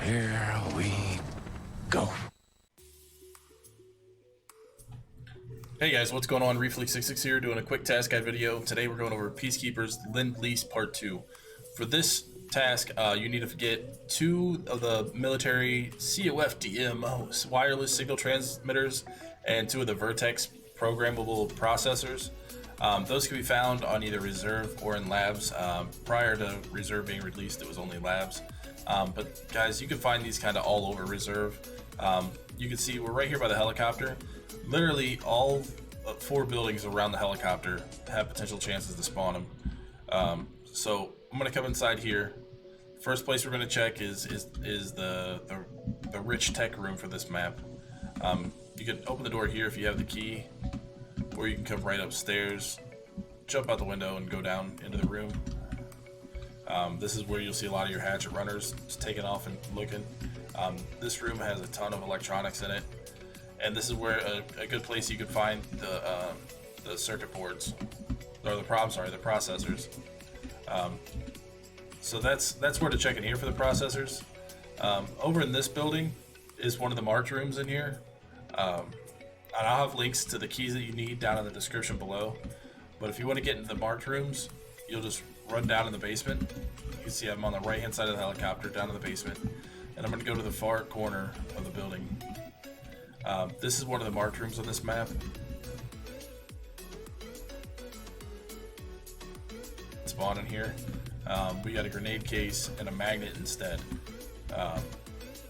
Here we go. Hey guys, what's going on? Reflix66 here, doing a quick task guide video. Today we're going over Peacekeeper's Lend Lease Part 2. For this task, you need to get 2 of the military COFDM wireless signal transmitters and 2 of the Virtex programmable processors. Those can be found on either Reserve or in labs. Prior to Reserve being released, it was only labs. But guys, you can find these kind of all over Reserve. You can see we're right here by the helicopter. Literally all 4 buildings around the helicopter have potential chances to spawn them. So I'm gonna come inside here. First place we're gonna check is the rich tech room for this map. You can open the door here if you have the key, or you can come right upstairs, jump out the window, and go down into the room. This is where you'll see a lot of your hatchet runners just taking off and looking. This room has a ton of electronics in it, and this is where a good place you could find the circuit boards, or the processors. So that's where to check in here for the processors. Over in this building is one of the marked rooms in here. And I'll have links to the keys that you need down in the description below. But if you want to get into the marked rooms, you'll just run down in the basement. You can see I'm on the right hand side of the helicopter, down in the basement, and I'm going to go to the far corner of the building. This is one of the marked rooms on this map. Spawn in here. We got a grenade case and a magnet instead.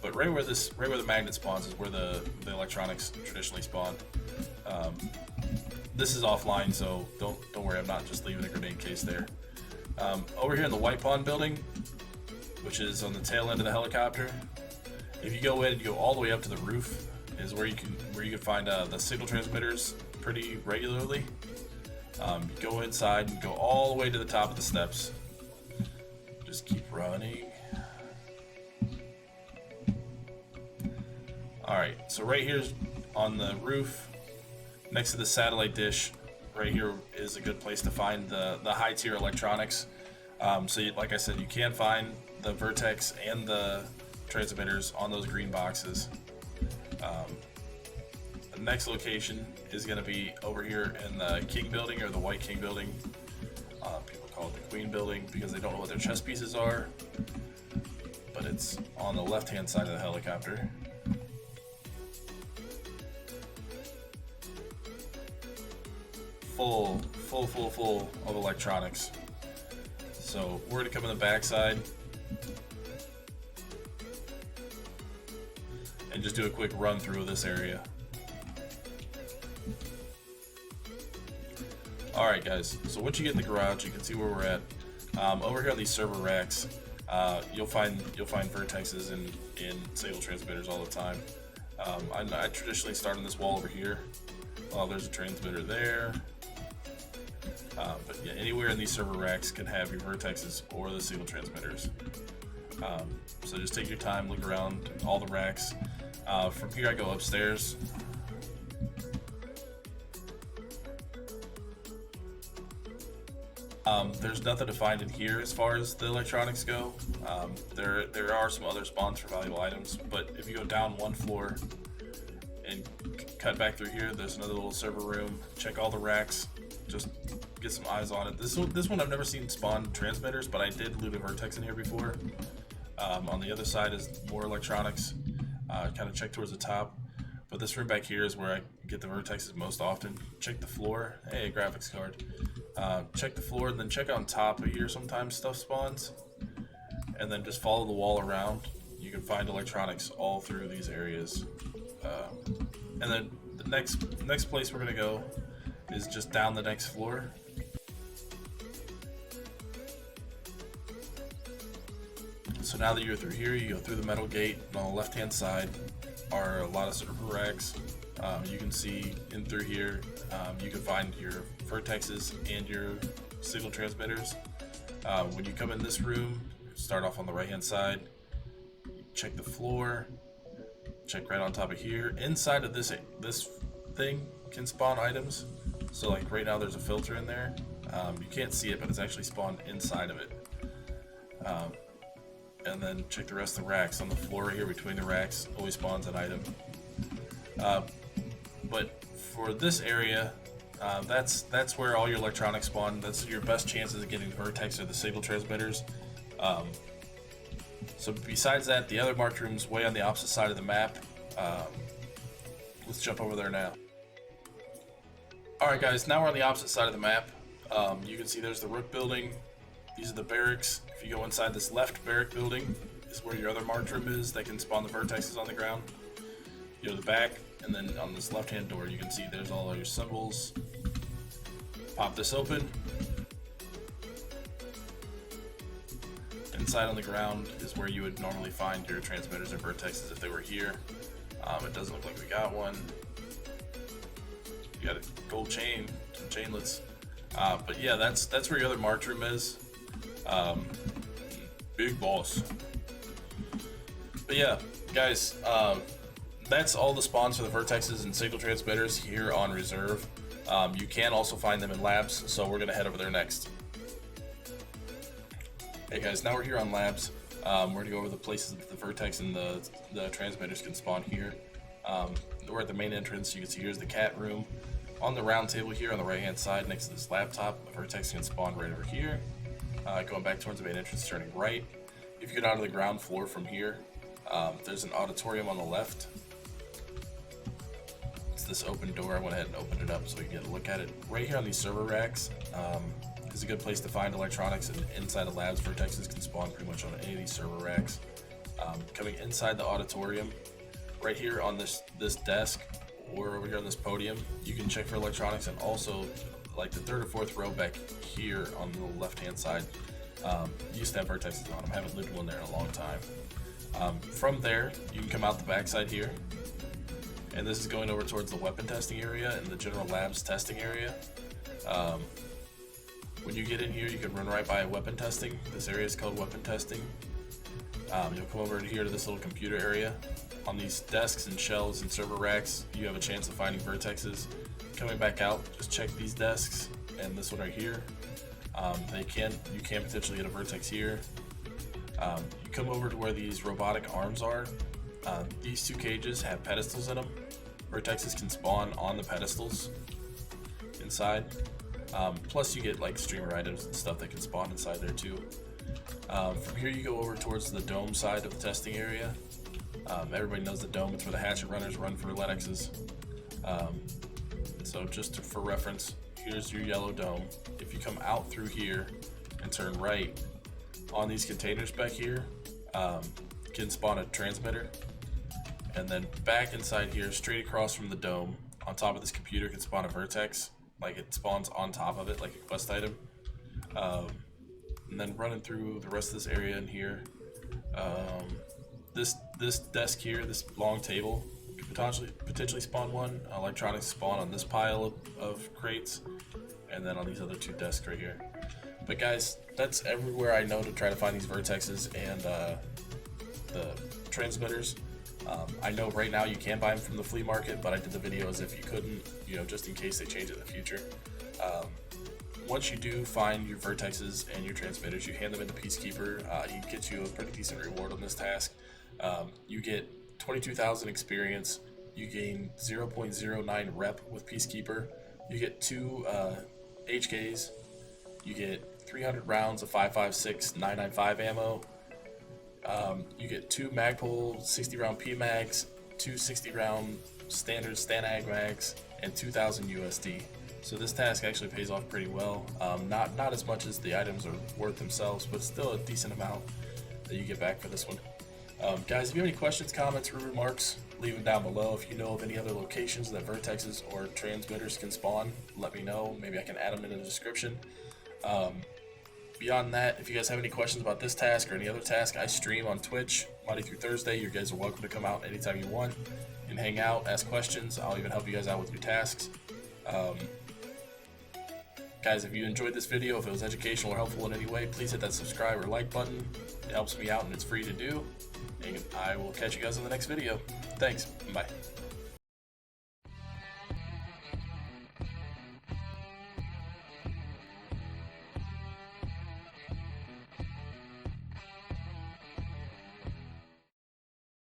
But right where the magnet spawns is where the electronics traditionally spawn. This is offline, so don't worry. I'm not just leaving a grenade case there. Over here in the White Pond building, which is on the tail end of the helicopter, if you go in and you go all the way up to the roof, is where you can find the signal transmitters pretty regularly. You go inside and go all the way to the top of the steps. Just keep running. Alright, so right here's on the roof, next to the satellite dish, right here is a good place to find the high tier electronics. So like I said, you can find the Virtex and the transmitters on those green boxes. The next location is going to be over here in the King building, or the White King building. People call it the Queen building because they don't know what their chess pieces are, but it's on the left hand side of the helicopter. Full of electronics. So we're gonna come in the backside and just do a quick run through of this area. Alright guys, so once you get in the garage, you can see where we're at. Over here on these server racks, you'll find Virtexes and signal transmitters all the time. I traditionally start on this wall over here. There's a transmitter there. But yeah, anywhere in these server racks can have your Virtexes or the signal transmitters. So just take your time, look around all the racks. From here I go upstairs. There's nothing to find in here as far as the electronics go. There are some other spawns for valuable items, but if you go down one floor and cut back through here, there's another little server room. Check all the racks, just get some eyes on it. This one I've never seen spawn transmitters, but I did loot a Virtex in here before. On the other side is more electronics. Kind of check towards the top, but this room back here is where I get the Virtexes most often. Check the floor. Hey, graphics card. Check the floor, and then check on top of here. Sometimes stuff spawns, and then just follow the wall around. You can find electronics all through these areas. And then the next place we're gonna go is just down the next floor. So now that you're through here, you go through the metal gate, and on the left hand side are a lot of server racks. You can see in through here, you can find your Virtexes and your signal transmitters. When you come in this room, start off on the right hand side, check the floor, check right on top of here. Inside of this thing can spawn items. So like right now there's a filter in there. You can't see it, but it's actually spawned inside of it. and then check the rest of the racks. On the floor right here between the racks always spawns an item. But for this area, that's where all your electronics spawn. That's your best chances of getting the Virtex or the signal transmitters. So besides that, the other marked room's way on the opposite side of the map. Let's jump over there now. Alright guys, now we're on the opposite side of the map. You can see there's the Rook building. These are the barracks. If you go inside this left barrack building, is where your other marked room is that can spawn the Virtexes on the ground. You go to the back, and then on this left hand door you can see there's all your symbols. Pop this open. Inside on the ground is where you would normally find your transmitters or Virtexes if they were here. It doesn't look like we got one. You got a gold chain, some chainlets. But yeah, that's where your other marked room is. Big boss. But yeah, guys, that's all the spawns for the Virtexes and signal transmitters here on Reserve. You can also find them in labs, so we're gonna head over there next. Hey guys, now we're here on labs. We're gonna go over the places that the Virtex and the transmitters can spawn here. We're at the main entrance. You can see here's the cat room. On the round table here on the right hand side next to this laptop, the Virtex can spawn right over here. Going back towards the main entrance, turning right. If you get onto the ground floor from here, there's an auditorium on the left. It's this open door. I went ahead and opened it up so you can get a look at it. Right here on these server racks is a good place to find electronics, and inside the labs, Virtexes can spawn pretty much on any of these server racks. Coming inside the auditorium, right here on this desk, or over here on this podium, you can check for electronics, and also like the third or fourth row back here on the left hand side, used to have Virtexes on them. Haven't lived one there in a long time. From there, you can come out the backside here, and this is going over towards the weapon testing area and the general labs testing area. When you get in here, you can run right by weapon testing. This area is called weapon testing. You'll come over here to this little computer area. On these desks and shelves and server racks, you have a chance of finding Virtexes. Coming back out, just check these desks and this one right here. You can potentially get a Virtex here. You come over to where these robotic arms are. These two cages have pedestals in them. Virtexes can spawn on the pedestals inside. Plus you get like streamer items and stuff that can spawn inside there too. From here you go over towards the dome side of the testing area. Everybody knows the dome. It's where the hatchet runners run for Linuxes. So just for reference, here's your yellow dome. If you come out through here and turn right, on these containers back here, you can spawn a transmitter. And then back inside here, straight across from the dome, on top of this computer, can spawn a Virtex. Like it spawns on top of it, like a quest item. And then running through the rest of this area in here, this desk here, this long table, could potentially spawn one. Electronics spawn on this pile of crates, and then on these other two desks right here. But guys, that's everywhere I know to try to find these Virtexes and the transmitters. I know right now you can buy them from the flea market, but I did the video as if you couldn't, just in case they change it in the future. Once you do find your Virtexes and your transmitters, you hand them into Peacekeeper. He gets you a pretty decent reward on this task. You get 22,000 experience. You gain 0.09 rep with Peacekeeper. You get 2 HKs. You get 300 rounds of 5.56 995 ammo. You get 2 Magpul 60 round PMags, 2 60 round standard Stanag mags, and 2,000 USD. So this task actually pays off pretty well. Not as much as the items are worth themselves, but still a decent amount that you get back for this one. Guys, if you have any questions, comments, or remarks, leave them down below. If you know of any other locations that Virtexes or transmitters can spawn, let me know. Maybe I can add them in the description. Beyond that, if you guys have any questions about this task or any other task, I stream on Twitch Monday through Thursday. You guys are welcome to come out anytime you want and hang out, ask questions. I'll even help you guys out with your tasks. Guys, if you enjoyed this video, if it was educational or helpful in any way, please hit that subscribe or like button. It helps me out and it's free to do. And I will catch you guys in the next video. Thanks. Bye.